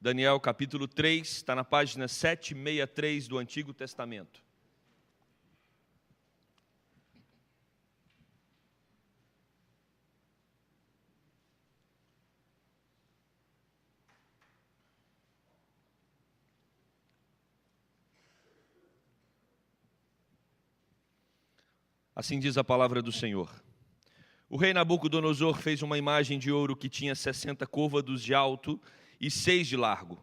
Daniel capítulo 3, está na página 763 do Antigo Testamento. Assim diz a palavra do Senhor. O rei Nabucodonosor fez uma imagem de ouro que tinha 60 côvados de alto e 6 de largo.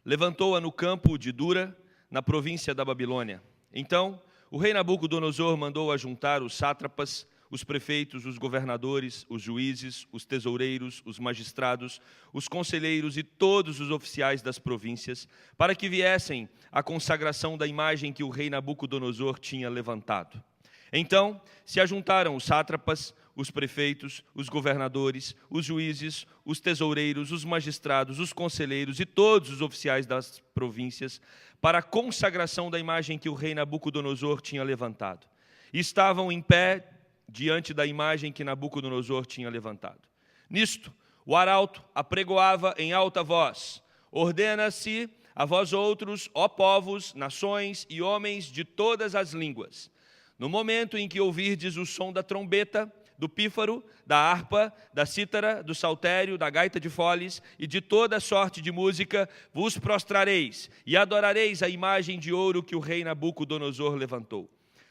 Levantou-a no campo de Dura, na província da Babilônia. Então, o rei Nabucodonosor mandou ajuntar os sátrapas, os prefeitos, os governadores, os juízes, os tesoureiros, os magistrados, os conselheiros e todos os oficiais das províncias, para que viessem à consagração da imagem que o rei Nabucodonosor tinha levantado. Então se ajuntaram os sátrapas, os prefeitos, os governadores, os juízes, os tesoureiros, os magistrados, os conselheiros e todos os oficiais das províncias para a consagração da imagem que o rei Nabucodonosor tinha levantado. E estavam em pé diante da imagem que Nabucodonosor tinha levantado. Nisto, o arauto apregoava em alta voz: ordena-se a vós outros, ó povos, nações e homens de todas as línguas, no momento em que ouvirdes o som da trombeta, do pífaro, da harpa, da cítara, do saltério, da gaita de foles e de toda sorte de música, vos prostrareis e adorareis a imagem de ouro que o rei Nabucodonosor levantou.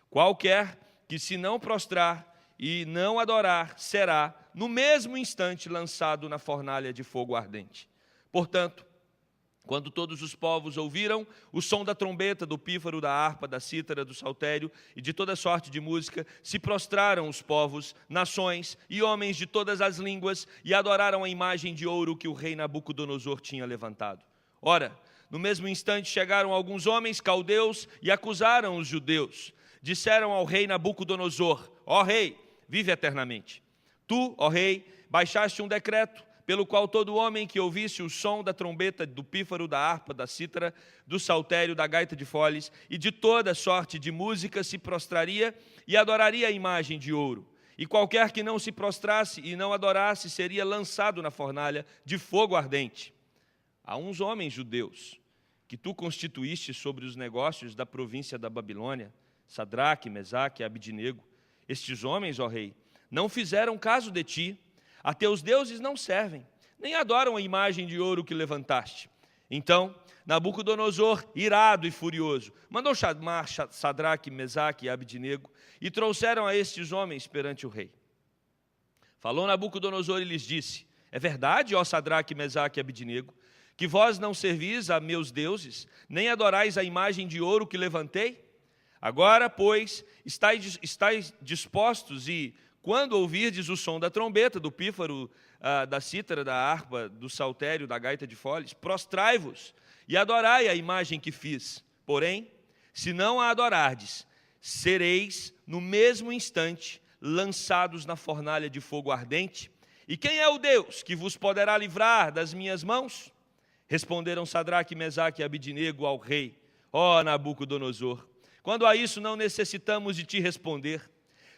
Qualquer que se não prostrar e não adorar, será, no mesmo instante, lançado na fornalha de fogo ardente. Portanto, quando todos os povos ouviram o som da trombeta, do pífaro, da harpa, da cítara, do saltério e de toda sorte de música, se prostraram os povos, nações e homens de todas as línguas e adoraram a imagem de ouro que o rei Nabucodonosor tinha levantado. Ora, no mesmo instante chegaram alguns homens caldeus e acusaram os judeus. Disseram ao rei Nabucodonosor: ó rei, vive eternamente. Tu, ó rei, baixaste um decreto pelo qual todo homem que ouvisse o som da trombeta, do pífaro, da harpa, da cítara, do saltério, da gaita de foles e de toda sorte de música se prostraria e adoraria a imagem de ouro. E qualquer que não se prostrasse e não adorasse seria lançado na fornalha de fogo ardente. Há uns homens judeus que tu constituíste sobre os negócios da província da Babilônia, Sadraque, Mesaque e Abidnego. Estes homens, ó rei, não fizeram caso de ti. A teus deuses não servem, nem adoram a imagem de ouro que levantaste. Então Nabucodonosor, irado e furioso, mandou chamar Sadraque, Mesaque e Abidnego e trouxeram a estes homens perante o rei. Falou Nabucodonosor e lhes disse: é verdade, ó Sadraque, Mesaque e Abidnego, que vós não servis a meus deuses, nem adorais a imagem de ouro que levantei? Agora, pois, estáis dispostos e, quando ouvirdes o som da trombeta, do pífaro, da cítara, da harpa, do saltério, da gaita de foles, prostrai-vos e adorai a imagem que fiz. Porém, se não a adorardes, sereis, no mesmo instante, lançados na fornalha de fogo ardente. E quem é o Deus que vos poderá livrar das minhas mãos? Responderam Sadraque, Mesaque e Abidnego ao rei: ó Nabucodonosor, quando a isso não necessitamos de te responder.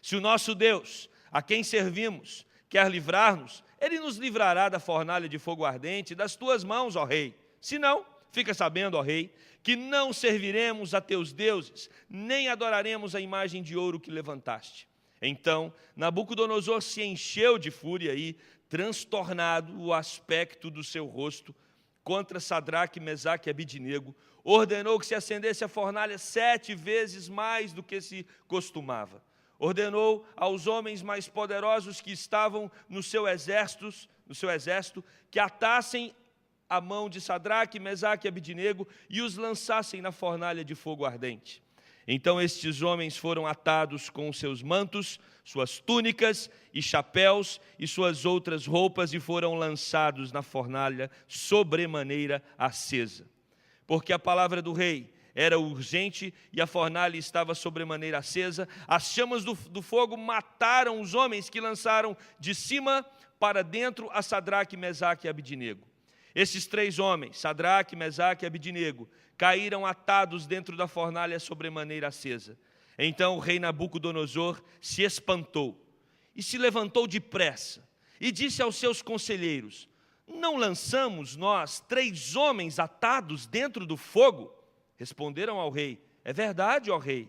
Se o nosso Deus, a quem servimos, quer livrar-nos, ele nos livrará da fornalha de fogo ardente das tuas mãos, ó rei. Se não, fica sabendo, ó rei, que não serviremos a teus deuses, nem adoraremos a imagem de ouro que levantaste. Então Nabucodonosor se encheu de fúria e, transtornado o aspecto do seu rosto, contra Sadraque, Mesaque e Abidnego, ordenou que se acendesse a fornalha 7 vezes mais do que se costumava. Ordenou aos homens mais poderosos que estavam no seu exército que atassem a mão de Sadraque, Mesaque e Abidnego e os lançassem na fornalha de fogo ardente. Então estes homens foram atados com seus mantos, suas túnicas e chapéus e suas outras roupas e foram lançados na fornalha sobremaneira acesa. Porque a palavra do rei era urgente e a fornalha estava sobremaneira acesa. As chamas do fogo mataram os homens que lançaram de cima para dentro a Sadraque, Mesaque e Abidnego. Esses 3 homens, Sadraque, Mesaque e Abidnego, caíram atados dentro da fornalha sobremaneira acesa. Então o rei Nabucodonosor se espantou e se levantou depressa e disse aos seus conselheiros: não lançamos nós 3 homens atados dentro do fogo? Responderam ao rei: é verdade, ó rei.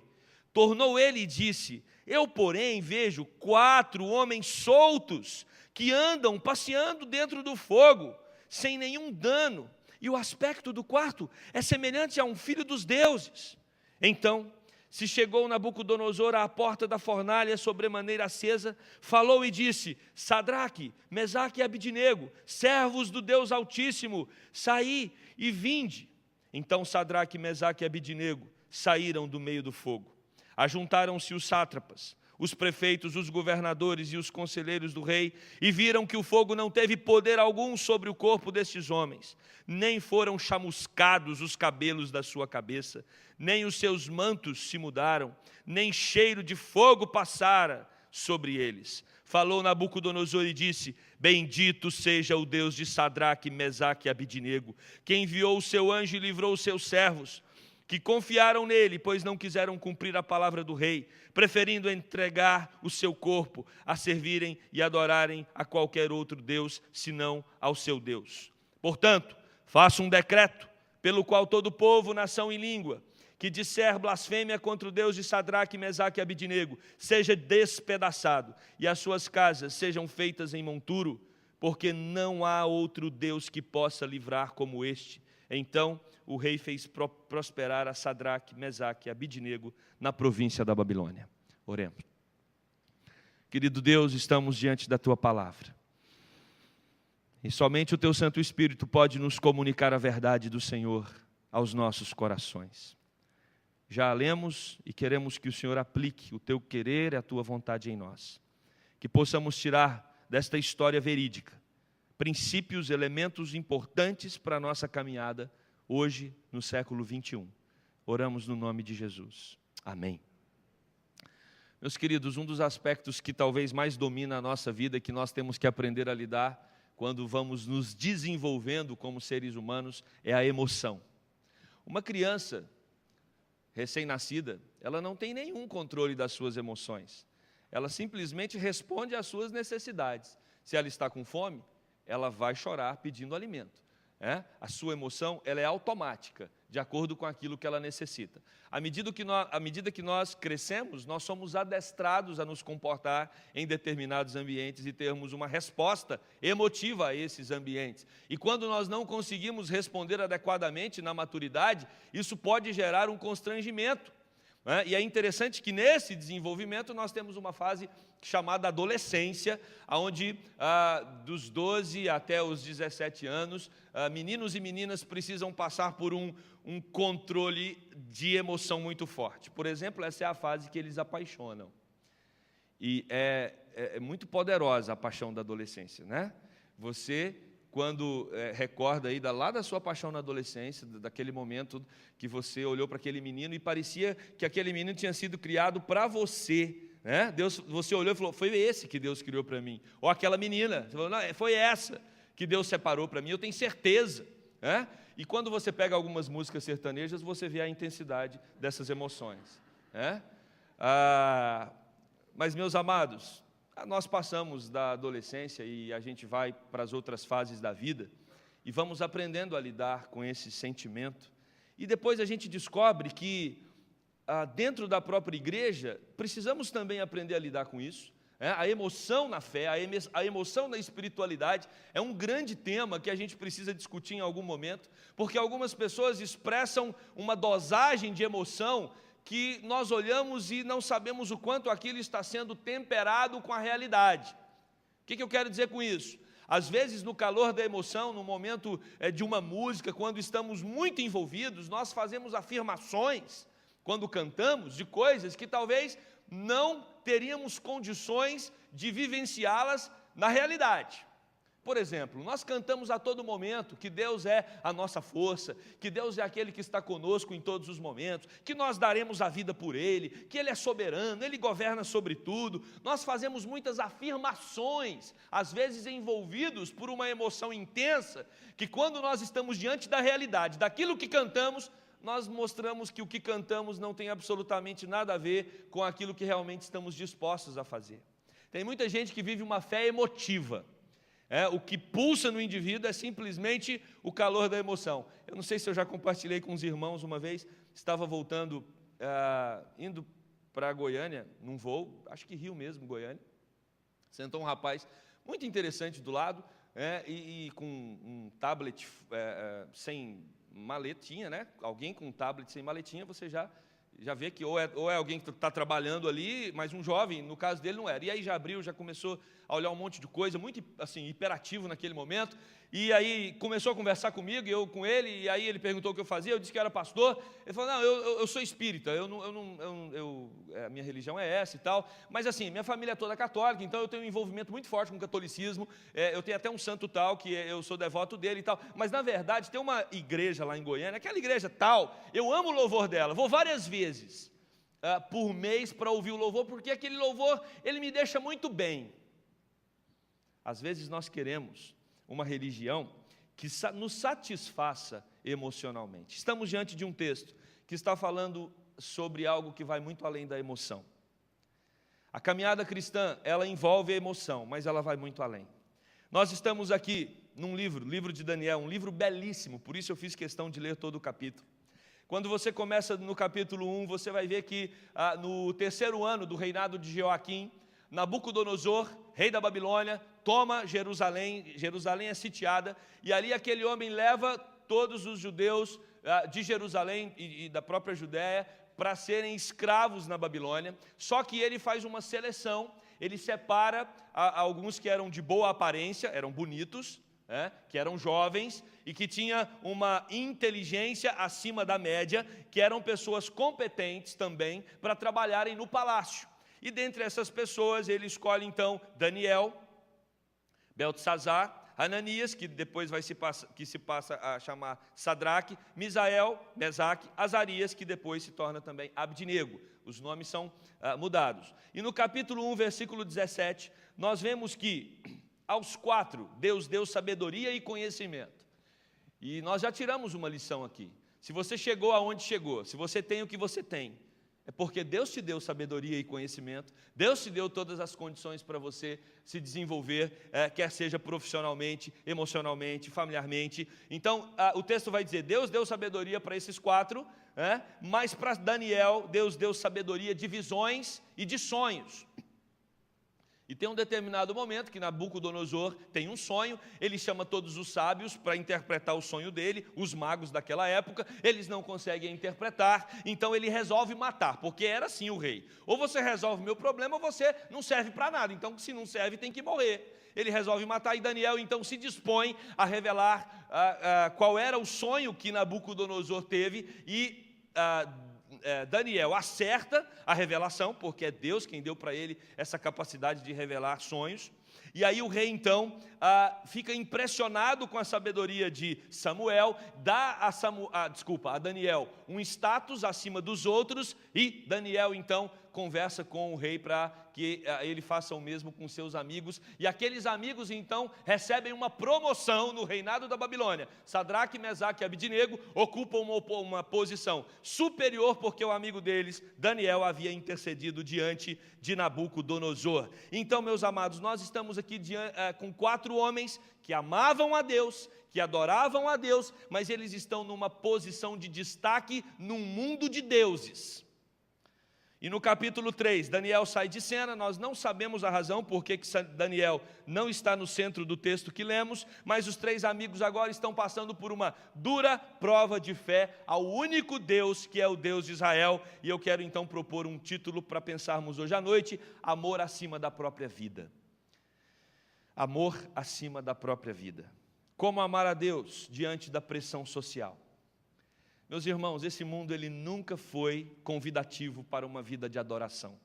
Tornou ele e disse: eu, porém, vejo 4 homens soltos que andam passeando dentro do fogo, sem nenhum dano, e o aspecto do quarto é semelhante a um filho dos deuses. Então se chegou Nabucodonosor à porta da fornalha sobremaneira acesa, falou e disse: Sadraque, Mesaque e Abidnego, servos do Deus Altíssimo, saí e vinde. Então Sadraque, Mesaque e Abidnego saíram do meio do fogo. Ajuntaram-se os sátrapas, os prefeitos, os governadores e os conselheiros do rei, e viram que o fogo não teve poder algum sobre o corpo destes homens, nem foram chamuscados os cabelos da sua cabeça, nem os seus mantos se mudaram, nem cheiro de fogo passara sobre eles. Falou Nabucodonosor e disse: bendito seja o Deus de Sadraque, Mesaque e Abidnego, que enviou o seu anjo e livrou os seus servos, que confiaram nele, pois não quiseram cumprir a palavra do rei, preferindo entregar o seu corpo a servirem e adorarem a qualquer outro Deus, senão ao seu Deus. Portanto, faço um decreto, pelo qual todo povo, nação e língua, que disser blasfêmia contra o Deus de Sadraque, Mesaque e Abidnego, seja despedaçado, e as suas casas sejam feitas em monturo, porque não há outro Deus que possa livrar como este. Então o rei fez prosperar a Sadraque, Mesaque e Abidnego na província da Babilônia. Oremos. Querido Deus, estamos diante da Tua palavra. E somente o Teu Santo Espírito pode nos comunicar a verdade do Senhor aos nossos corações. Já a lemos e queremos que o Senhor aplique o Teu querer e a Tua vontade em nós. Que possamos tirar desta história verídica princípios, elementos importantes para a nossa caminhada hoje, no século 21. Oramos no nome de Jesus. Amém. Meus queridos, um dos aspectos que talvez mais domina a nossa vida, que nós temos que aprender a lidar quando vamos nos desenvolvendo como seres humanos, é a emoção. Uma criança recém-nascida, ela não tem nenhum controle das suas emoções. Ela simplesmente responde às suas necessidades. Se ela está com fome, ela vai chorar pedindo alimento. A sua emoção ela é automática, de acordo com aquilo que ela necessita. À medida que nós crescemos, nós somos adestrados a nos comportar em determinados ambientes e termos uma resposta emotiva a esses ambientes. E quando nós não conseguimos responder adequadamente na maturidade, isso pode gerar um constrangimento. E é interessante que nesse desenvolvimento nós temos uma fase chamada adolescência, onde dos 12 até os 17 anos, meninos e meninas precisam passar por um controle de emoção muito forte. Por exemplo, essa é a fase que eles apaixonam. E é muito poderosa a paixão da adolescência, né? Você, quando recorda aí lá da sua paixão na adolescência, daquele momento que você olhou para aquele menino e parecia que aquele menino tinha sido criado para você, né? Você olhou e falou: foi esse que Deus criou para mim. Ou aquela menina, você falou: não, foi essa que Deus separou para mim, eu tenho certeza, né? E quando você pega algumas músicas sertanejas, você vê a intensidade dessas emoções, né? Mas, meus amados, nós passamos da adolescência e a gente vai para as outras fases da vida e vamos aprendendo a lidar com esse sentimento. E depois a gente descobre que dentro da própria igreja precisamos também aprender a lidar com isso. A emoção na fé, a emoção na espiritualidade é um grande tema que a gente precisa discutir em algum momento, porque algumas pessoas expressam uma dosagem de emoção que nós olhamos e não sabemos o quanto aquilo está sendo temperado com a realidade. O que eu quero dizer com isso? Às vezes, no calor da emoção, no momento de uma música, quando estamos muito envolvidos, nós fazemos afirmações, quando cantamos, de coisas que talvez não teríamos condições de vivenciá-las na realidade. Por exemplo, nós cantamos a todo momento que Deus é a nossa força, que Deus é aquele que está conosco em todos os momentos, que nós daremos a vida por Ele, que Ele é soberano, Ele governa sobre tudo. Nós fazemos muitas afirmações, às vezes envolvidos por uma emoção intensa, que quando nós estamos diante da realidade, daquilo que cantamos, nós mostramos que o que cantamos não tem absolutamente nada a ver com aquilo que realmente estamos dispostos a fazer. Tem muita gente que vive uma fé emotiva. O que pulsa no indivíduo é simplesmente o calor da emoção. Eu não sei se eu já compartilhei com os irmãos uma vez, estava voltando, indo para Goiânia, num voo, acho que Rio mesmo, Goiânia. Sentou um rapaz muito interessante do lado, e com um tablet sem maletinha, né? Alguém com um tablet sem maletinha, você já vê que ou é alguém que está trabalhando ali, mas um jovem, no caso dele não era. E aí já abriu, já começou a olhar um monte de coisa, muito assim, hiperativo naquele momento. E aí começou a conversar comigo, e eu com ele, e aí ele perguntou o que eu fazia, eu disse que era pastor. Ele falou, não, eu sou espírita, a minha religião é essa e tal. Mas assim, minha família é toda católica, então eu tenho um envolvimento muito forte com o catolicismo. Eu tenho até um santo tal, que eu sou devoto dele e tal. Mas na verdade tem uma igreja lá em Goiânia, aquela igreja tal, eu amo o louvor dela, vou várias vezes por mês para ouvir o louvor, porque aquele louvor, ele me deixa muito bem. Às vezes nós queremos uma religião que nos satisfaça emocionalmente. Estamos diante de um texto que está falando sobre algo que vai muito além da emoção. A caminhada cristã, ela envolve a emoção, mas ela vai muito além. Nós estamos aqui num livro de Daniel, um livro belíssimo, por isso eu fiz questão de ler todo o capítulo. Quando você começa no capítulo 1, você vai ver que no terceiro ano do reinado de Joaquim, Nabucodonosor, rei da Babilônia, toma Jerusalém. Jerusalém é sitiada, e ali aquele homem leva todos os judeus de Jerusalém e da própria Judéia para serem escravos na Babilônia. Só que ele faz uma seleção, ele separa alguns que eram de boa aparência, eram bonitos, que eram jovens e que tinham uma inteligência acima da média, que eram pessoas competentes também para trabalharem no palácio. E dentre essas pessoas ele escolhe então Daniel, Beltesazar, Ananias, que depois se passa a chamar Sadraque, Misael, Mesaque, Azarias, que depois se torna também Abdinego. Os nomes são mudados. E no capítulo 1, versículo 17, nós vemos que aos 4 Deus deu sabedoria e conhecimento. E nós já tiramos uma lição aqui. Se você chegou aonde chegou, se você tem o que você tem, é porque Deus te deu sabedoria e conhecimento, Deus te deu todas as condições para você se desenvolver, quer seja profissionalmente, emocionalmente, familiarmente. Então, o texto vai dizer, Deus deu sabedoria para esses 4, mas para Daniel, Deus deu sabedoria de visões e de sonhos. E tem um determinado momento que Nabucodonosor tem um sonho, ele chama todos os sábios para interpretar o sonho dele, os magos daquela época, eles não conseguem interpretar, então ele resolve matar, porque era assim o rei. Ou você resolve meu problema, ou você não serve para nada, então se não serve tem que morrer. Ele resolve matar, e Daniel então se dispõe a revelar qual era o sonho que Nabucodonosor teve, e Daniel acerta a revelação, porque é Deus quem deu para ele essa capacidade de revelar sonhos. E aí o rei então fica impressionado com a sabedoria de Samuel, dá a Daniel um status acima dos outros, e Daniel então conversa com o rei para que ele faça o mesmo com seus amigos, e aqueles amigos então recebem uma promoção no reinado da Babilônia. Sadraque, Mesaque e Abdinego ocupam uma posição superior, porque o amigo deles, Daniel, havia intercedido diante de Nabucodonosor. Então, meus amados, nós estamos aqui com 4 homens que amavam a Deus, que adoravam a Deus, mas eles estão numa posição de destaque num mundo de deuses. E no capítulo 3, Daniel sai de cena. Nós não sabemos a razão por que Daniel não está no centro do texto que lemos, mas os 3 amigos agora estão passando por uma dura prova de fé ao único Deus, que é o Deus de Israel. E eu quero então propor um título para pensarmos hoje à noite: amor acima da própria vida. Amor acima da própria vida. Como amar a Deus diante da pressão social? Meus irmãos, esse mundo ele nunca foi convidativo para uma vida de adoração.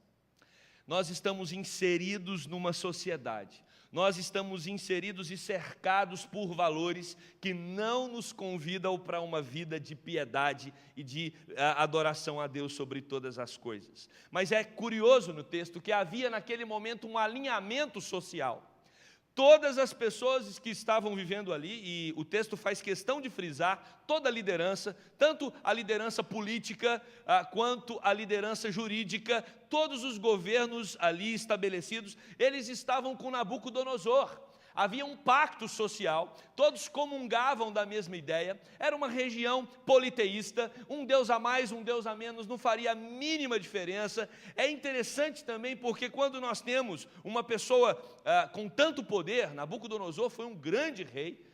Nós estamos inseridos numa sociedade, nós estamos inseridos e cercados por valores que não nos convidam para uma vida de piedade e de adoração a Deus sobre todas as coisas. Mas é curioso no texto que havia naquele momento um alinhamento social. Todas as pessoas que estavam vivendo ali, e o texto faz questão de frisar, toda a liderança, tanto a liderança política quanto a liderança jurídica, todos os governos ali estabelecidos, eles estavam com Nabucodonosor. havia um pacto social, todos comungavam da mesma ideia, era uma região politeísta, um Deus a mais, um Deus a menos, não faria a mínima diferença. É interessante também porque quando nós temos uma pessoa com tanto poder, Nabucodonosor foi um grande rei,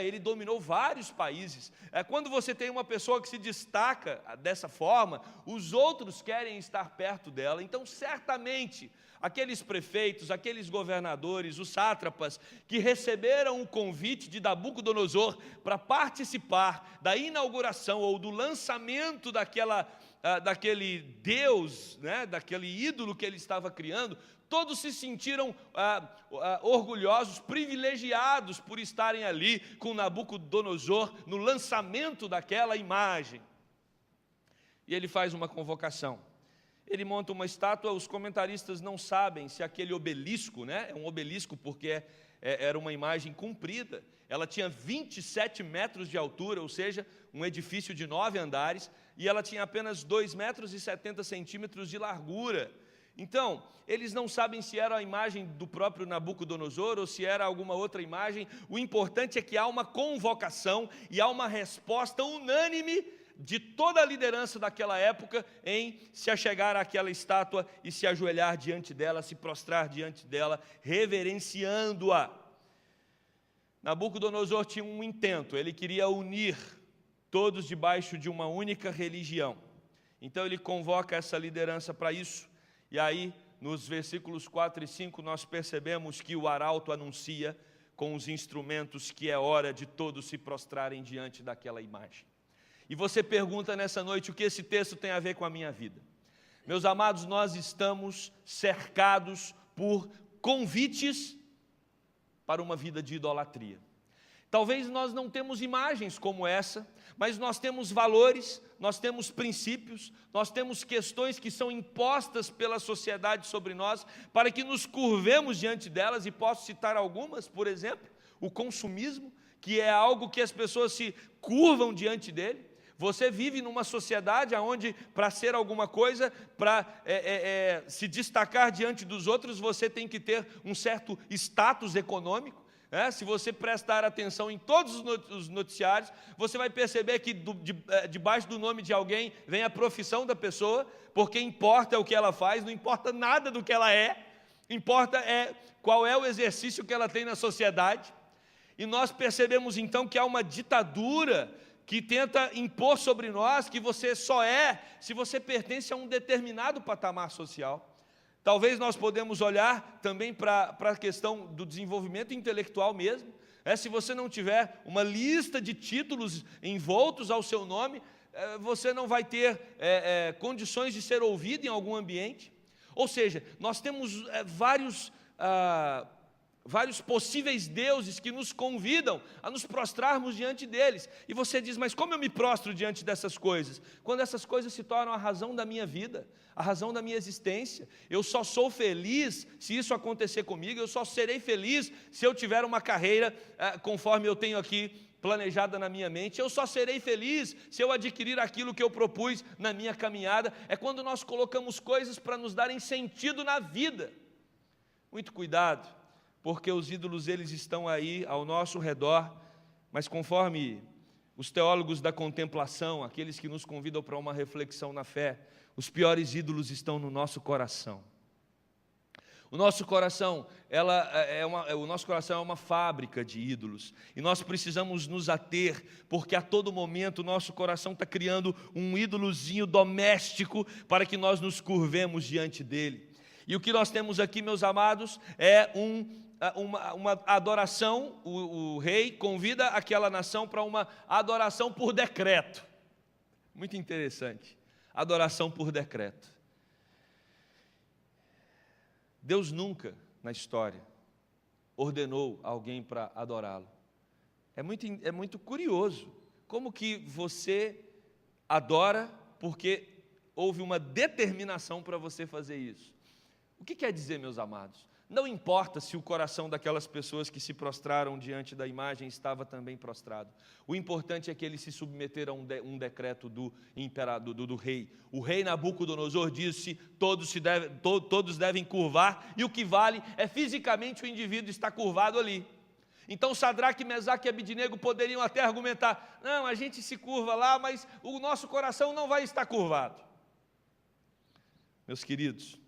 ele dominou vários países. Quando você tem uma pessoa que se destaca dessa forma, os outros querem estar perto dela. Então, certamente, aqueles prefeitos, aqueles governadores, os sátrapas, que receberam o convite de Nabucodonosor para participar da inauguração ou do lançamento daquele Deus, daquele ídolo que ele estava criando, todos se sentiram orgulhosos, privilegiados por estarem ali com Nabucodonosor no lançamento daquela imagem. E ele faz uma convocação. Ele monta uma estátua. Os comentaristas não sabem se aquele obelisco, é um obelisco porque era uma imagem comprida. Ela tinha 27 metros de altura, ou seja, um edifício de 9 andares, e ela tinha apenas 2,70 metros de largura. Então, eles não sabem se era a imagem do próprio Nabucodonosor ou se era alguma outra imagem. O importante é que há uma convocação e há uma resposta unânime de toda a liderança daquela época em se achegar àquela estátua e se ajoelhar diante dela, se prostrar diante dela, reverenciando-a. Nabucodonosor tinha um intento, ele queria unir todos debaixo de uma única religião. Então ele convoca essa liderança para isso. E aí, nos versículos 4 e 5, nós percebemos que o arauto anuncia com os instrumentos que é hora de todos se prostrarem diante daquela imagem. E você pergunta nessa noite o que esse texto tem a ver com a minha vida. Meus amados, nós estamos cercados por convites para uma vida de idolatria. Talvez nós não temos imagens como essa, mas nós temos valores, nós temos princípios, nós temos questões que são impostas pela sociedade sobre nós, para que nos curvemos diante delas, e posso citar algumas, por exemplo, o consumismo, que é algo que as pessoas se curvam diante dele. Você vive numa sociedade onde, para ser alguma coisa, para se destacar diante dos outros, você tem que ter um certo status econômico. Se você prestar atenção em todos os noticiários, você vai perceber que debaixo do nome de alguém vem a profissão da pessoa, porque importa o que ela faz, não importa nada do que ela importa qual é o exercício que ela tem na sociedade. E nós percebemos então que há uma ditadura que tenta impor sobre nós que você só se você pertence a um determinado patamar social. Talvez nós podemos olhar também para a questão do desenvolvimento intelectual mesmo. Se você não tiver uma lista de títulos envoltos ao seu nome, você não vai ter condições de ser ouvido em algum ambiente. Ou seja, nós temos vários possíveis deuses que nos convidam a nos prostrarmos diante deles. E você diz, mas como eu me prostro diante dessas coisas? Quando essas coisas se tornam a razão da minha vida, a razão da minha existência. Eu só sou feliz se isso acontecer comigo, eu só serei feliz se eu tiver uma carreira conforme eu tenho aqui planejada na minha mente, eu só serei feliz se eu adquirir aquilo que eu propus na minha caminhada. É quando nós colocamos coisas para nos darem sentido na vida. Muito cuidado, porque os ídolos, eles estão aí ao nosso redor, mas conforme os teólogos da contemplação, aqueles que nos convidam para uma reflexão na fé, os piores ídolos estão no nosso coração. O nosso coração é uma fábrica de ídolos, e nós precisamos nos ater, porque a todo momento o nosso coração está criando um ídolozinho doméstico para que nós nos curvemos diante dele. E o que nós temos aqui, meus amados, é uma adoração. O rei convida aquela nação para uma adoração por decreto. Muito interessante, adoração por decreto. Deus nunca, na história, ordenou alguém para adorá-lo. É muito curioso, como que você adora porque houve uma determinação para você fazer isso. O que quer dizer, meus amados? Não importa se o coração daquelas pessoas que se prostraram diante da imagem estava também prostrado. O importante é que eles se submeteram a um decreto do imperador, do rei. O rei Nabucodonosor disse: todos devem curvar, e o que vale é fisicamente o indivíduo estar curvado ali. Então Sadraque, Mesaque e Abidnego poderiam até argumentar: não, a gente se curva lá, mas o nosso coração não vai estar curvado. Meus queridos,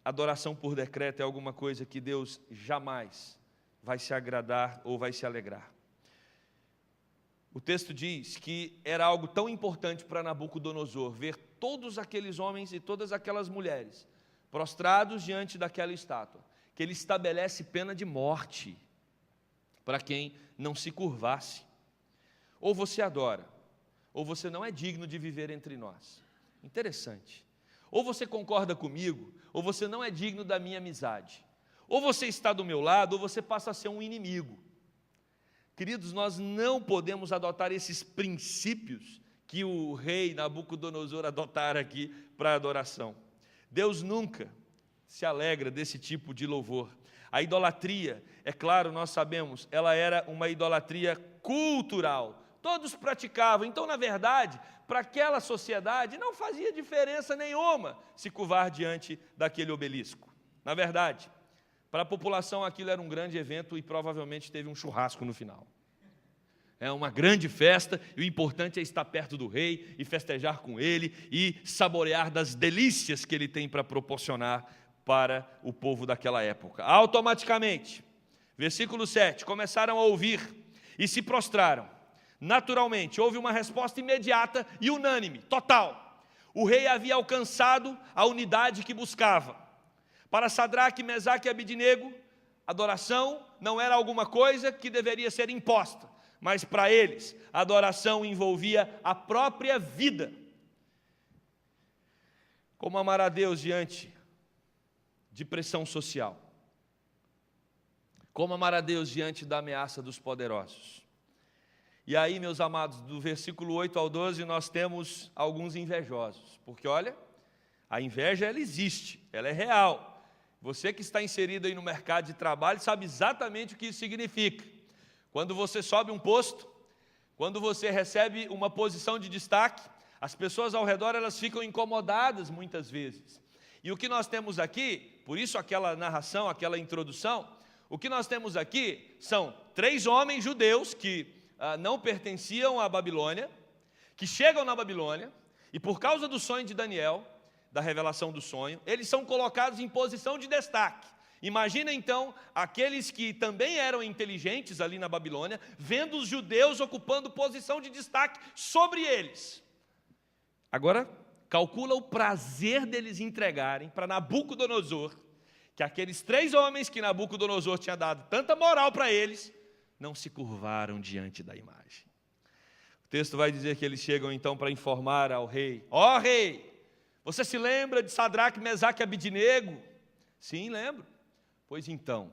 adoração por decreto é alguma coisa que Deus jamais vai se agradar ou vai se alegrar. O texto diz que era algo tão importante para Nabucodonosor ver todos aqueles homens e todas aquelas mulheres prostrados diante daquela estátua, que ele estabelece pena de morte para quem não se curvasse. Ou você adora, ou você não é digno de viver entre nós. Interessante. Ou você concorda comigo, ou você não é digno da minha amizade. Ou você está do meu lado, ou você passa a ser um inimigo. Queridos, nós não podemos adotar esses princípios que o rei Nabucodonosor adotara aqui para a adoração. Deus nunca se alegra desse tipo de louvor. A idolatria, é claro, nós sabemos, ela era uma idolatria cultural. Todos praticavam. Então, na verdade, para aquela sociedade não fazia diferença nenhuma se curvar diante daquele obelisco. Na verdade, para a população aquilo era um grande evento e provavelmente teve um churrasco no final. É uma grande festa e o importante é estar perto do rei e festejar com ele e saborear das delícias que ele tem para proporcionar para o povo daquela época. Automaticamente, versículo 7, começaram a ouvir e se prostraram. Naturalmente, houve uma resposta imediata e unânime, total. O rei havia alcançado a unidade que buscava. Para Sadraque, Mesaque e Abidnego, adoração não era alguma coisa que deveria ser imposta, mas para eles, a adoração envolvia a própria vida. Como amar a Deus diante de pressão social? Como amar a Deus diante da ameaça dos poderosos? E aí, meus amados, do versículo 8 ao 12, nós temos alguns invejosos, porque olha, a inveja ela existe, ela é real. Você que está inserido aí no mercado de trabalho sabe exatamente o que isso significa. Quando você sobe um posto, quando você recebe uma posição de destaque, as pessoas ao redor elas ficam incomodadas muitas vezes. E o que nós temos aqui, por isso aquela narração, aquela introdução, o que nós temos aqui são 3 homens judeus que não pertenciam à Babilônia, que chegam na Babilônia, e por causa do sonho de Daniel, da revelação do sonho, eles são colocados em posição de destaque. Imagina então, aqueles que também eram inteligentes ali na Babilônia, vendo os judeus ocupando posição de destaque sobre eles. Agora, calcula o prazer deles entregarem para Nabucodonosor, que aqueles 3 homens que Nabucodonosor tinha dado tanta moral para eles, não se curvaram diante da imagem. O texto vai dizer que eles chegam então para informar ao rei: ó rei, você se lembra de Sadraque, Mesaque e Abidnego? Sim, lembro. Pois então,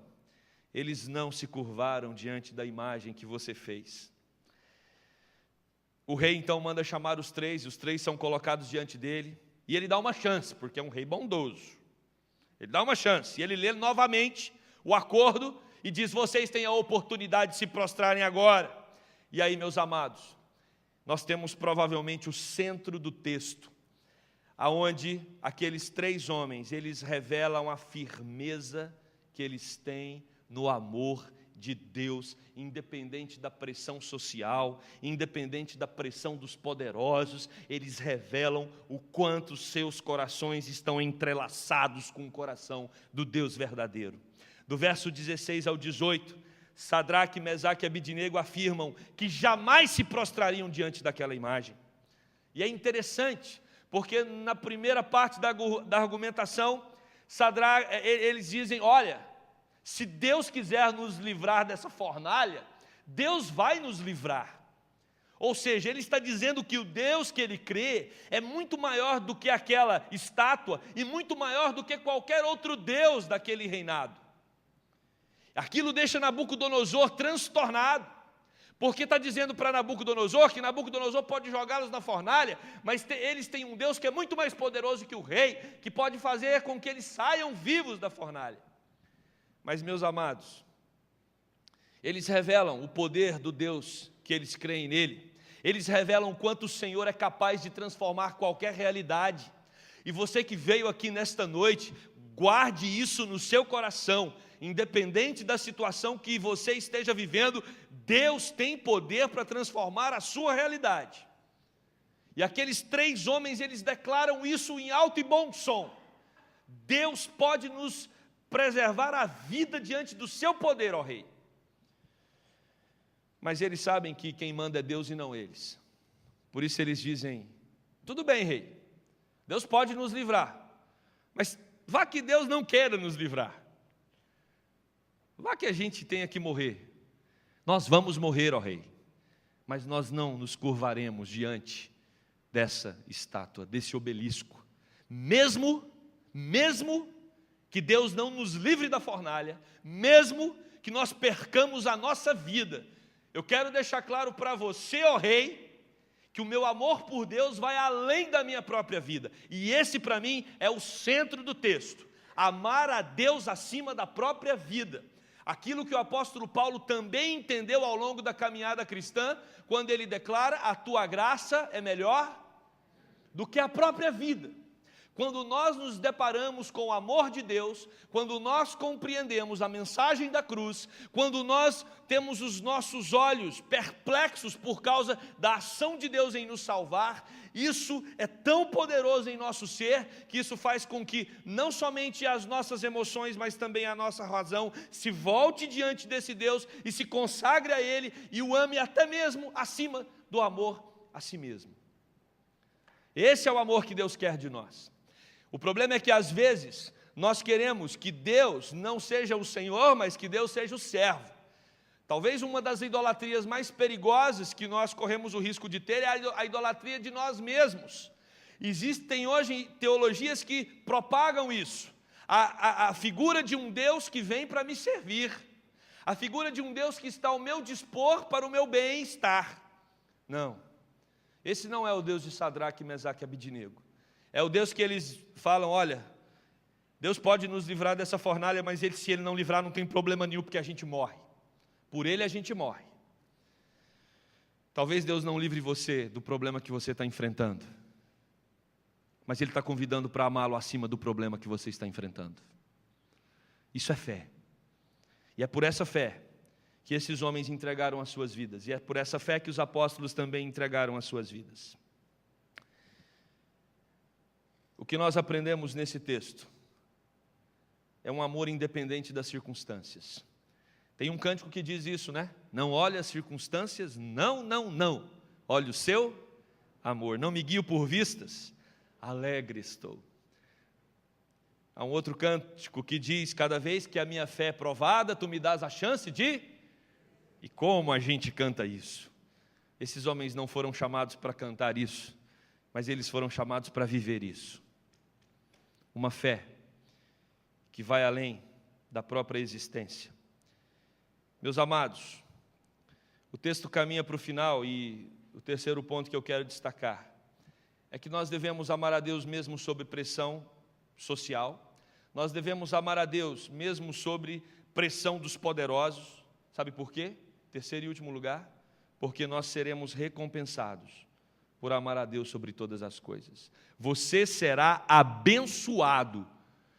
eles não se curvaram diante da imagem que você fez. O rei então manda chamar os 3 são colocados diante dele, e ele dá uma chance, porque é um rei bondoso. Ele dá uma chance, e ele lê novamente o acordo, e diz: vocês têm a oportunidade de se prostrarem agora. E aí, meus amados, nós temos provavelmente o centro do texto, aonde aqueles 3 homens, eles revelam a firmeza que eles têm no amor de Deus, independente da pressão social, independente da pressão dos poderosos, eles revelam o quanto seus corações estão entrelaçados com o coração do Deus verdadeiro. Do verso 16 ao 18, Sadraque, Mesaque e Abidnego afirmam que jamais se prostrariam diante daquela imagem. E é interessante, porque na primeira parte da argumentação, eles dizem: olha, se Deus quiser nos livrar dessa fornalha, Deus vai nos livrar. Ou seja, ele está dizendo que o Deus que ele crê é muito maior do que aquela estátua e muito maior do que qualquer outro Deus daquele reinado. Aquilo deixa Nabucodonosor transtornado, porque está dizendo para Nabucodonosor que Nabucodonosor pode jogá-los na fornalha, mas eles têm um Deus que é muito mais poderoso que o rei, que pode fazer com que eles saiam vivos da fornalha. Mas, meus amados, eles revelam o poder do Deus que eles creem nele, eles revelam quanto o Senhor é capaz de transformar qualquer realidade. E você que veio aqui nesta noite, guarde isso no seu coração, independente da situação que você esteja vivendo, Deus tem poder para transformar a sua realidade. E aqueles 3 homens, eles declaram isso em alto e bom som. Deus pode nos preservar a vida diante do seu poder, ó rei. Mas eles sabem que quem manda é Deus e não eles. Por isso eles dizem: tudo bem, rei, Deus pode nos livrar, mas vá que Deus não queira nos livrar. Vá que a gente tenha que morrer. Nós vamos morrer, ó rei, mas nós não nos curvaremos diante dessa estátua, desse obelisco. Mesmo que Deus não nos livre da fornalha, mesmo que nós percamos a nossa vida, eu quero deixar claro para você, ó rei, que o meu amor por Deus vai além da minha própria vida. E esse para mim é o centro do texto. Amar a Deus acima da própria vida. Aquilo que o apóstolo Paulo também entendeu ao longo da caminhada cristã, quando ele declara: a tua graça é melhor do que a própria vida. Quando nós nos deparamos com o amor de Deus, quando nós compreendemos a mensagem da cruz, quando nós temos os nossos olhos perplexos por causa da ação de Deus em nos salvar, isso é tão poderoso em nosso ser, que isso faz com que não somente as nossas emoções, mas também a nossa razão se volte diante desse Deus e se consagre a Ele e o ame até mesmo acima do amor a si mesmo. Esse é o amor que Deus quer de nós. O problema é que às vezes nós queremos que Deus não seja o Senhor, mas que Deus seja o servo. Talvez uma das idolatrias mais perigosas que nós corremos o risco de ter é a idolatria de nós mesmos. Existem hoje teologias que propagam isso. A figura de um Deus que vem para me servir. A figura de um Deus que está ao meu dispor para o meu bem-estar. Não. Esse não é o Deus de Sadraque, Mesaque e Abidnego. É o Deus que eles falam: olha, Deus pode nos livrar dessa fornalha, mas se Ele não livrar não tem problema nenhum, porque a gente morre. Por Ele a gente morre. Talvez Deus não livre você do problema que você está enfrentando, mas Ele está convidando para amá-lo acima do problema que você está enfrentando. Isso é fé. E é por essa fé que esses homens entregaram as suas vidas. E é por essa fé que os apóstolos também entregaram as suas vidas. O que nós aprendemos nesse texto é um amor independente das circunstâncias. Tem um cântico que diz isso, né? Não olhe as circunstâncias, não. Olhe o seu amor. Não me guio por vistas, alegre estou. Há um outro cântico que diz: cada vez que a minha fé é provada, tu me dás a chance de... E como a gente canta isso? Esses homens não foram chamados para cantar isso, mas eles foram chamados para viver isso. Uma fé que vai além da própria existência. Meus amados, o texto caminha para o final e o terceiro ponto que eu quero destacar é que nós devemos amar a Deus mesmo sob pressão social. Nós devemos amar a Deus mesmo sob pressão dos poderosos. Sabe por quê? Terceiro e último lugar, porque nós seremos recompensados por amar a Deus sobre todas as coisas. Você será abençoado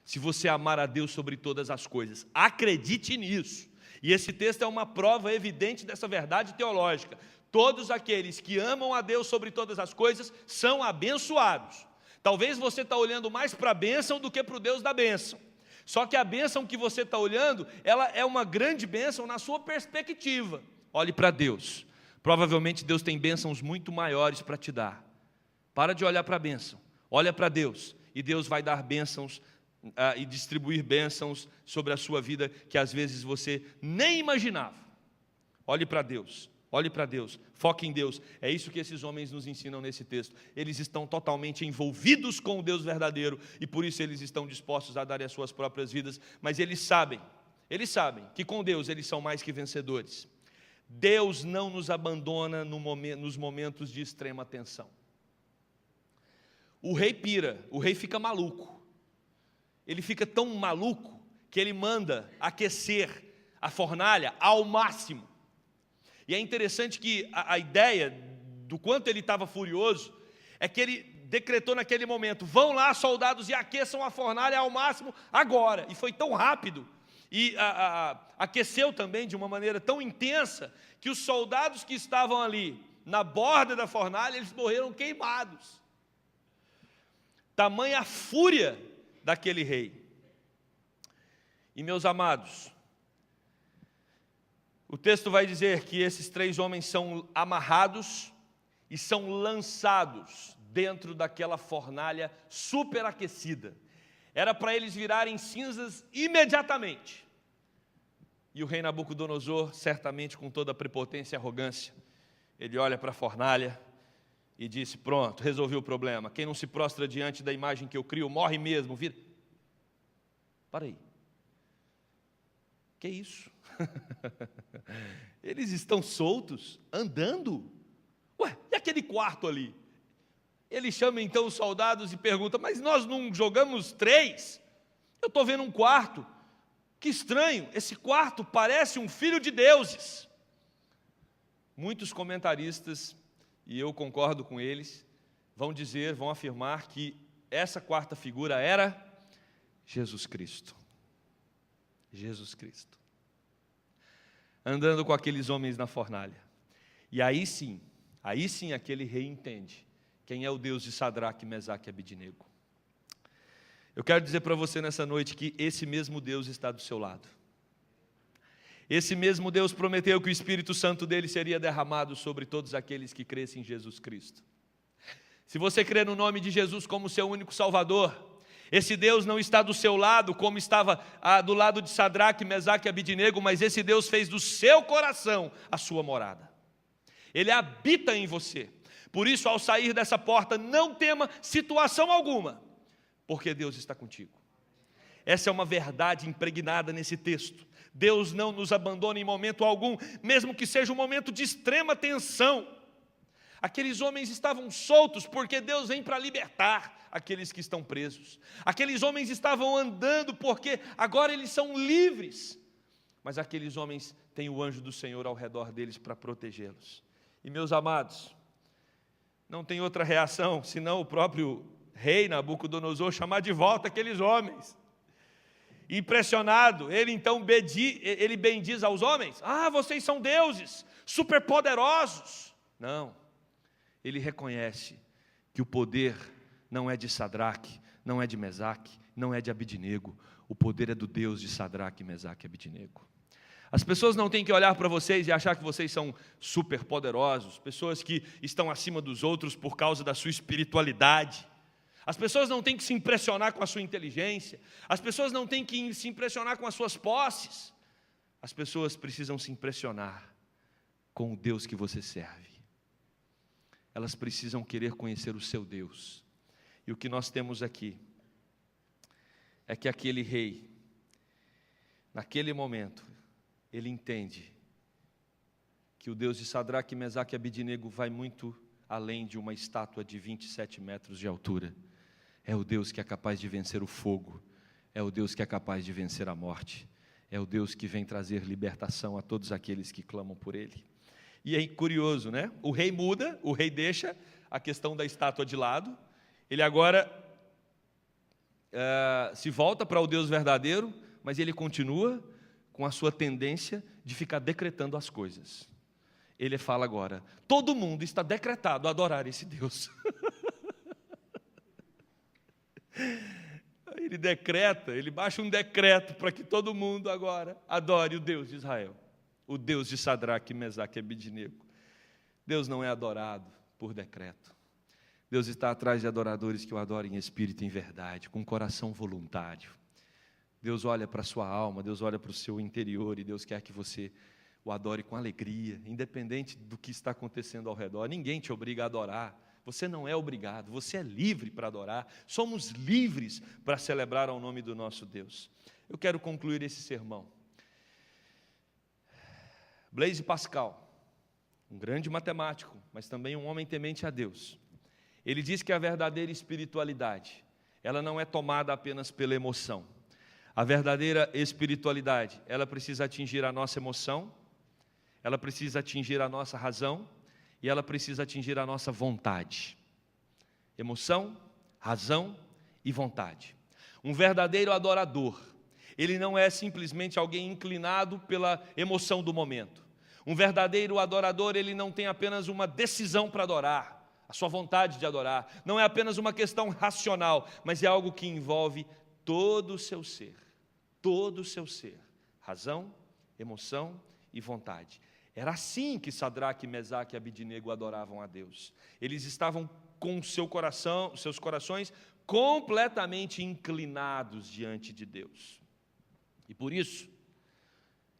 se você amar a Deus sobre todas as coisas. Acredite nisso. E esse texto é uma prova evidente dessa verdade teológica. Todos aqueles que amam a Deus sobre todas as coisas são abençoados. Talvez você está olhando mais para a bênção do que para o Deus da bênção. Só que a bênção que você está olhando, ela é uma grande bênção na sua perspectiva. Olhe para Deus. Provavelmente Deus tem bênçãos muito maiores para te dar. Para de olhar para a bênção, olha para Deus, e Deus vai dar bênçãos e distribuir bênçãos sobre a sua vida que às vezes você nem imaginava. Olhe para Deus, foque em Deus. É isso que esses homens nos ensinam nesse texto. Eles estão totalmente envolvidos com o Deus verdadeiro e por isso eles estão dispostos a dar as suas próprias vidas, mas eles sabem que com Deus eles são mais que vencedores. Deus não nos abandona nos momentos de extrema tensão. O rei pira, o rei fica maluco. Ele fica tão maluco que ele manda aquecer a fornalha ao máximo. E é interessante que a ideia do quanto ele estava furioso é que ele decretou naquele momento: vão lá, soldados, e aqueçam a fornalha ao máximo agora. E foi tão rápido e aqueceu também de uma maneira tão intensa, que os soldados que estavam ali, na borda da fornalha, eles morreram queimados. Tamanha a fúria daquele rei. E meus amados, o texto vai dizer que esses 3 homens são amarrados e são lançados dentro daquela fornalha superaquecida. Era para eles virarem cinzas imediatamente. E o rei Nabucodonosor, certamente com toda a prepotência e arrogância, ele olha para a fornalha e disse: pronto, resolvi o problema. Quem não se prostra diante da imagem que eu crio, morre mesmo. Vira. Para aí. Que isso? Eles estão soltos, andando. Ué, e aquele quarto ali? Ele chama então os soldados e pergunta: mas nós não jogamos 3? Eu estou vendo um quarto. Que estranho, esse quarto parece um filho de deuses. Muitos comentaristas, e eu concordo com eles, vão afirmar que essa quarta figura era Jesus Cristo. Jesus Cristo. Andando com aqueles homens na fornalha. E aí sim aquele rei entende quem é o Deus de Sadraque, Mesaque e Abidnego. Eu quero dizer para você nessa noite que esse mesmo Deus está do seu lado. Esse mesmo Deus prometeu que o Espírito Santo dele seria derramado sobre todos aqueles que crescem em Jesus Cristo. Se você crê no nome de Jesus como seu único Salvador, esse Deus não está do seu lado como estava do lado de Sadraque, Mesaque e Abidnego, mas esse Deus fez do seu coração a sua morada. Ele habita em você. Por isso, ao sair dessa porta, não tema situação alguma, porque Deus está contigo. Essa é uma verdade impregnada nesse texto. Deus não nos abandona em momento algum, mesmo que seja um momento de extrema tensão. Aqueles homens estavam soltos porque Deus vem para libertar aqueles que estão presos. Aqueles homens estavam andando porque agora eles são livres. Mas aqueles homens têm o anjo do Senhor ao redor deles para protegê-los. E meus amados, não tem outra reação senão o próprio rei Nabucodonosor chamar de volta aqueles homens. Impressionado, ele então bendiz aos homens: ah, vocês são deuses, superpoderosos. Não, ele reconhece que o poder não é de Sadraque, não é de Mesaque, não é de Abidnego. O poder é do Deus de Sadraque, Mesaque e Abidnego. As pessoas não têm que olhar para vocês e achar que vocês são superpoderosos, pessoas que estão acima dos outros por causa da sua espiritualidade. As pessoas não têm que se impressionar com a sua inteligência. As pessoas não têm que se impressionar com as suas posses. As pessoas precisam se impressionar com o Deus que você serve. Elas precisam querer conhecer o seu Deus. E o que nós temos aqui é que aquele rei, naquele momento, ele entende que o Deus de Sadraque, Mesaque e Abidnego vai muito além de uma estátua de 27 metros de altura. É o Deus que é capaz de vencer o fogo, é o Deus que é capaz de vencer a morte, é o Deus que vem trazer libertação a todos aqueles que clamam por Ele. E é curioso, né? O rei muda, o rei deixa a questão da estátua de lado, ele agora se volta para o Deus verdadeiro, mas ele continua com a sua tendência de ficar decretando as coisas. Ele fala agora: todo mundo está decretado a adorar esse Deus. Ele decreta, ele baixa um decreto para que todo mundo agora adore o Deus de Israel, o Deus de Sadraque, Mesaque e Abidnego. Deus não é adorado por decreto. Deus está atrás de adoradores que o adorem em espírito e em verdade, com coração voluntário. Deus olha para a sua alma, Deus olha para o seu interior e Deus quer que você o adore com alegria, independente do que está acontecendo ao redor. Ninguém te obriga a adorar. Você não é obrigado, você é livre para adorar. Somos livres para celebrar ao nome do nosso Deus. Eu quero concluir esse sermão. Blaise Pascal, um grande matemático, mas também um homem temente a Deus. Ele diz que a verdadeira espiritualidade, ela não é tomada apenas pela emoção. A verdadeira espiritualidade, ela precisa atingir a nossa emoção, ela precisa atingir a nossa razão, e ela precisa atingir a nossa vontade. Emoção, razão e vontade. Um verdadeiro adorador, Ele não é simplesmente alguém inclinado pela emoção do momento. Um verdadeiro adorador, ele não tem apenas uma decisão para adorar, a sua vontade de adorar. Não é apenas uma questão racional, mas é algo que envolve todo o seu ser. Todo o seu ser. Razão, emoção e vontade. Era assim que Sadraque, Mesaque e Abidnego adoravam a Deus. Eles estavam com seus corações completamente inclinados diante de Deus. E por isso,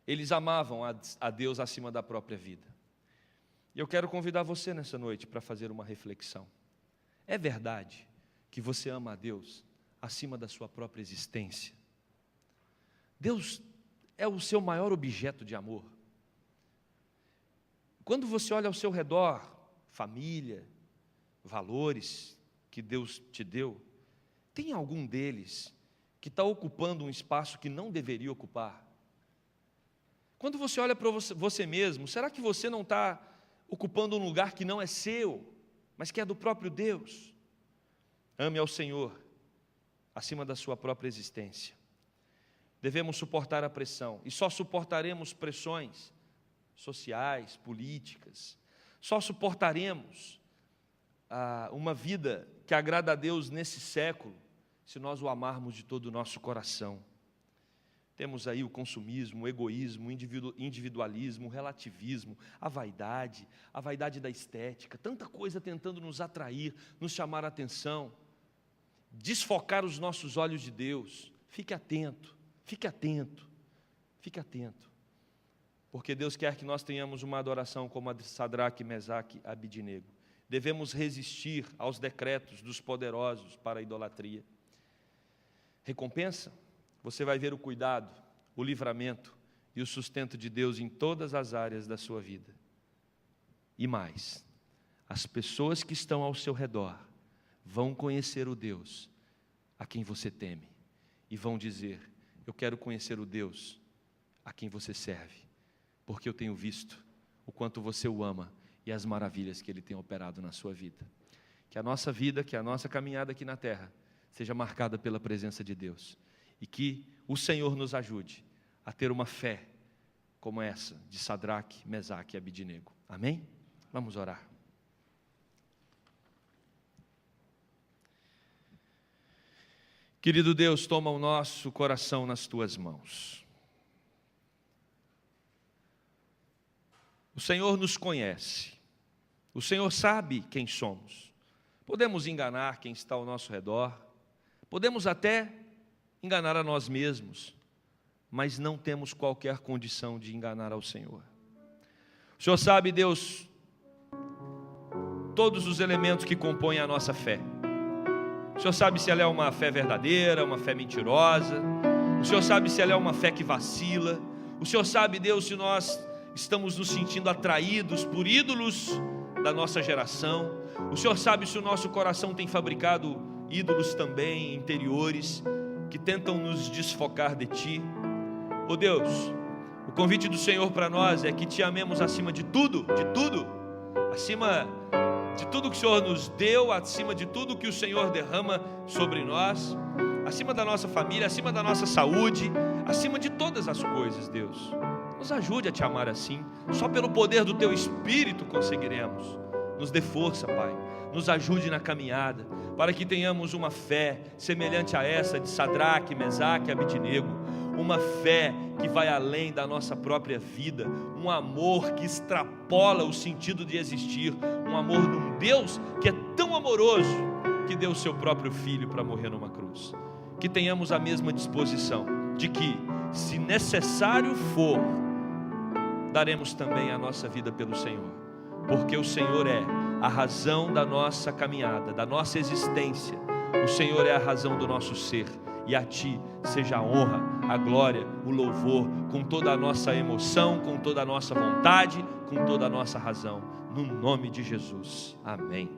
eles amavam a Deus acima da própria vida. E eu quero convidar você nessa noite para fazer uma reflexão. É verdade que você ama a Deus acima da sua própria existência? Deus é o seu maior objeto de amor. Quando você olha ao seu redor, família, valores que Deus te deu, tem algum deles que está ocupando um espaço que não deveria ocupar? Quando você olha para você mesmo, será que você não está ocupando um lugar que não é seu, mas que é do próprio Deus? Ame ao Senhor acima da sua própria existência. Devemos suportar a pressão, e só suportaremos pressões sociais, políticas, só suportaremos uma vida que agrada a Deus nesse século, se nós o amarmos de todo o nosso coração. Temos aí o consumismo, o egoísmo, o individualismo, o relativismo, a vaidade da estética, tanta coisa tentando nos atrair, nos chamar a atenção, desfocar os nossos olhos de Deus. Fique atento, fique atento, fique atento, porque Deus quer que nós tenhamos uma adoração como a de Sadraque, Mesaque e Abidnego. Devemos resistir aos decretos dos poderosos para a idolatria. Recompensa? Você vai ver o cuidado, o livramento e o sustento de Deus em todas as áreas da sua vida. E mais, as pessoas que estão ao seu redor vão conhecer o Deus a quem você teme e vão dizer: eu quero conhecer o Deus a quem você serve, porque eu tenho visto o quanto você o ama e as maravilhas que Ele tem operado na sua vida. Que a nossa vida, que a nossa caminhada aqui na terra seja marcada pela presença de Deus. E que o Senhor nos ajude a ter uma fé como essa de Sadraque, Mesaque e Abidnego. Amém? Vamos orar. Querido Deus, toma o nosso coração nas Tuas mãos. O Senhor nos conhece. O Senhor sabe quem somos. Podemos enganar quem está ao nosso redor. Podemos até enganar a nós mesmos, mas não temos qualquer condição de enganar ao Senhor. O Senhor sabe, Deus, todos os elementos que compõem a nossa fé. O Senhor sabe se ela é uma fé verdadeira, uma fé mentirosa. O Senhor sabe se ela é uma fé que vacila. O Senhor sabe, Deus, se nós estamos nos sentindo atraídos por ídolos da nossa geração. O Senhor sabe se o nosso coração tem fabricado ídolos também interiores, que tentam nos desfocar de Ti. Oh Deus, o convite do Senhor para nós é que Te amemos acima de tudo, acima de tudo que o Senhor nos deu, acima de tudo que o Senhor derrama sobre nós, acima da nossa família, acima da nossa saúde, acima de todas as coisas, Deus. Nos ajude a Te amar assim, só pelo poder do Teu Espírito conseguiremos. Nos dê força, Pai, nos ajude na caminhada, para que tenhamos uma fé semelhante a essa de Sadraque, Mesaque e Abidnego, uma fé que vai além da nossa própria vida, um amor que extrapola o sentido de existir, um amor num Deus que é tão amoroso, que deu o seu próprio Filho para morrer numa cruz. Que tenhamos a mesma disposição, de que, se necessário for, daremos também a nossa vida pelo Senhor, porque o Senhor é a razão da nossa caminhada, da nossa existência. O Senhor é a razão do nosso ser, e a Ti seja a honra, a glória, o louvor, com toda a nossa emoção, com toda a nossa vontade, com toda a nossa razão, no nome de Jesus. Amém.